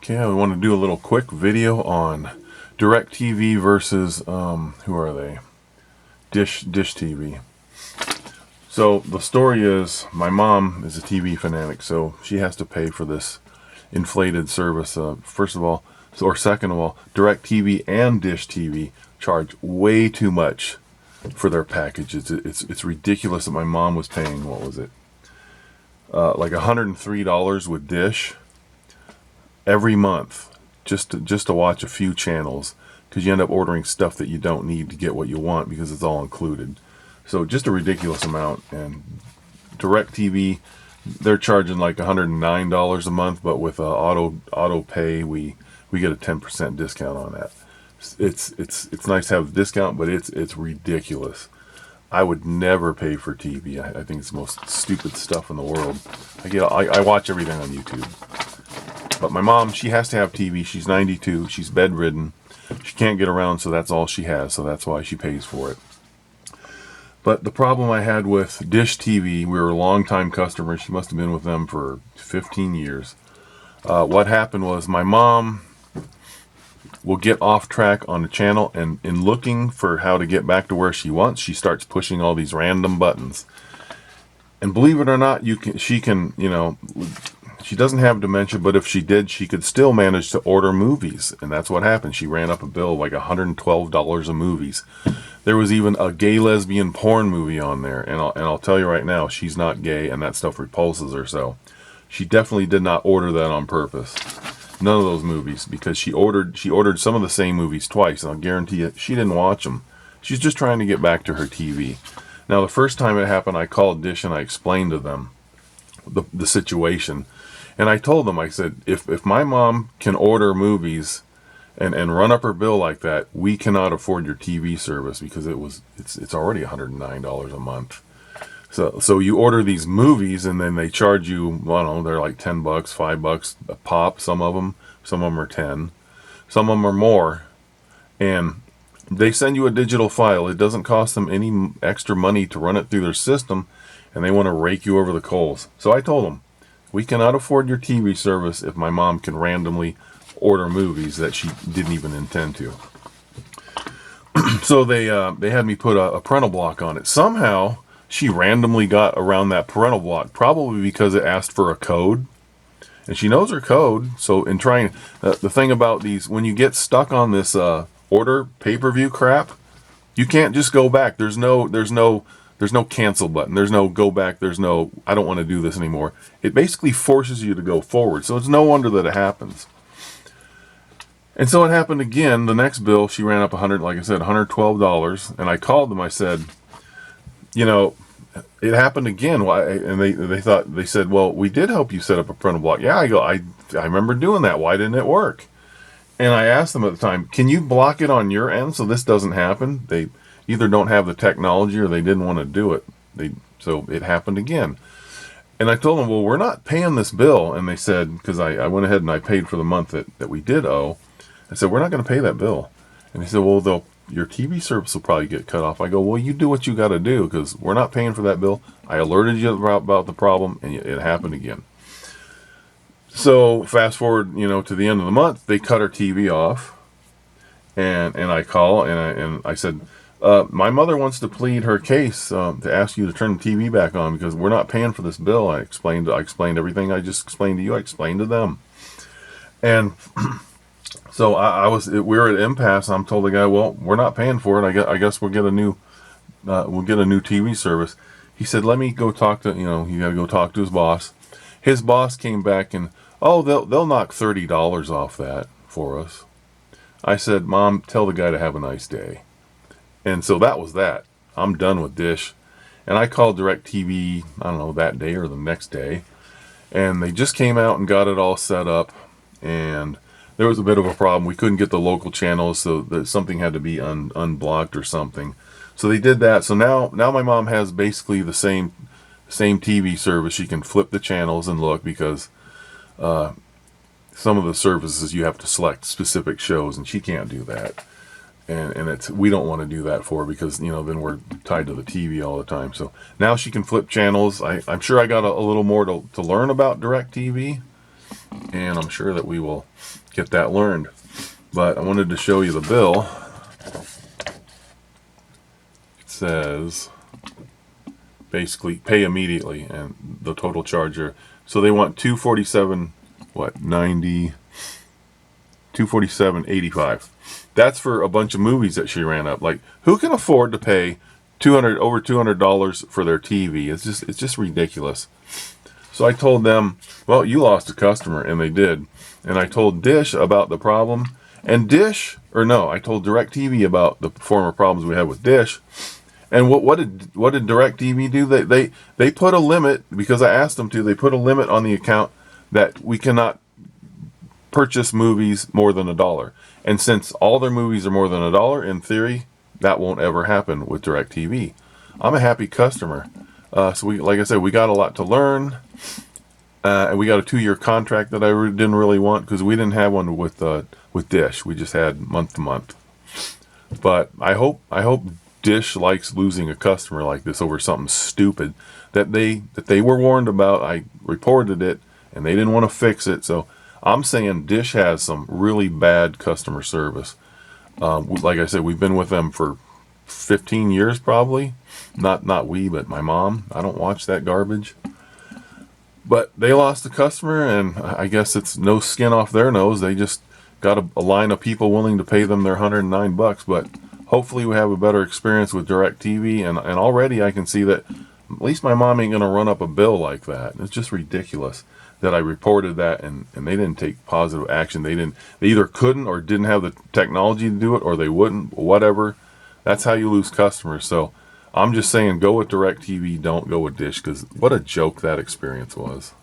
Okay, I want to do a little quick video on DirectTV versus who are they? Dish TV. So the story is, my mom is a TV fanatic, so she has to pay for this inflated service. First of all, or second of all, DirectTV and Dish TV charge way too much for their packages. It's ridiculous that my mom was paying, what was it? Like $103 with Dish every month just to watch a few channels, because you end up ordering stuff that you don't need to get what you want because it's all included. So just a ridiculous amount. And DirectTV, they're charging like $109 a month, but with auto pay we get a 10% discount on that. It's nice to have a discount, but it's ridiculous. I would never pay for TV. I think it's the most stupid stuff in the world. I watch everything on YouTube. But my mom, she has to have TV. She's 92. She's bedridden. She can't get around, so that's all she has. So that's why she pays for it. But the problem I had with Dish TV, we were a long-time customer. She must have been with them for 15 years. What happened was, my mom will get off track on the channel, and in looking for how to get back to where she wants, she starts pushing all these random buttons. And believe it or not, she can, she doesn't have dementia, but if she did, she could still manage to order movies. And that's what happened. She ran up a bill of like $112 of movies. There was even a gay lesbian porn movie on there. And I'll tell you right now, she's not gay, and that stuff repulses her. So she definitely did not order that on purpose. None of those movies, because she ordered some of the same movies twice. And I'll guarantee you, she didn't watch them. She's just trying to get back to her TV. Now, the first time it happened, I called Dish and I explained to them the situation. And I told them, I said, if my mom can order movies and run up her bill like that, we cannot afford your TV service, because it's already $109 a month. So you order these movies, and then they charge you, I don't know, they're like $10, $5 a pop, some of them are 10, some of them are more. And they send you a digital file. It doesn't cost them any extra money to run it through their system, and they want to rake you over the coals. So I told them, we cannot afford your TV service if my mom can randomly order movies that she didn't even intend to. So they had me put a parental block on it. Somehow she randomly got around that parental block, probably because it asked for a code, and she knows her code. So in trying, the thing about these, when you get stuck on this order pay-per-view crap, you can't just go back. There's no cancel button. There's no go back. There's no, I don't want to do this anymore. It basically forces you to go forward. So it's no wonder that it happens. And so it happened again. The next bill, she ran up $112. And I called them. I said, it happened again. Why? And they said, well, we did help you set up a parental block. Yeah, I remember doing that. Why didn't it work? And I asked them at the time, can you block it on your end so this doesn't happen? They either don't have the technology or they didn't want to do it. So it happened again. And I told them, well, we're not paying this bill. And they said, because I went ahead and I paid for the month that we did owe. I said, we're not going to pay that bill. And they said, well, your TV service will probably get cut off. I go, well, you do what you got to do, because we're not paying for that bill. I alerted you about the problem, and it happened again. So fast forward, to the end of the month, they cut her TV off, and I call and I said, my mother wants to plead her case to ask you to turn the TV back on, because we're not paying for this bill. I explained everything I just explained to you. I explained to them, and so we were at impasse. I'm told the guy, well, we're not paying for it. I guess we'll get a new TV service. He said, let me go talk to, he got to go talk to his boss. His boss came back and, they'll knock $30 off that for us. I said, Mom, tell the guy to have a nice day. And so that was that. I'm done with Dish. And I called DirectTV, I don't know, that day or the next day. And they just came out and got it all set up. And there was a bit of a problem. We couldn't get the local channels, so something had to be unblocked or something. So they did that. So now my mom has basically the same TV service. She can flip the channels and look, because some of the services you have to select specific shows, and she can't do that. And we don't want to do that for her, because then we're tied to the TV all the time. So now she can flip channels. I'm sure I got a little more to learn about DirectTV, and I'm sure that we will get that learned. But I wanted to show you the bill. It says basically pay immediately, and the total charge. So they want $247, what, 90, $247.85. That's for a bunch of movies that she ran up. Like, who can afford to pay over $200 for their TV? It's just ridiculous. So I told them, well, you lost a customer, and they did. And I told Dish about the problem, and I told DirectTV about the former problems we had with Dish. And what did DirectTV do? They put a limit, because I asked them to. They put a limit on the account that we cannot purchase movies more than $1. And since all their movies are more than $1, in theory, that won't ever happen with DirectTV. I'm a happy customer. So like I said, we got a lot to learn, and we got a 2-year contract that I didn't really want, because we didn't have one with Dish. We just had month to month. But I hope Dish likes losing a customer like this over something stupid that they were warned about. I reported it, and they didn't want to fix it. So I'm saying Dish has some really bad customer service. Like I said, we've been with them for 15 years probably. Not we, but my mom. I don't watch that garbage. But they lost a customer, and I guess it's no skin off their nose. They just got a line of people willing to pay them their $109. But hopefully we have a better experience with DirectTV, and already I can see that at least my mom ain't going to run up a bill like that. It's just ridiculous that I reported that, and they didn't take positive action. They either couldn't or didn't have the technology to do it, or they wouldn't, whatever. That's how you lose customers. So I'm just saying, go with DirectTV, don't go with Dish, because what a joke that experience was.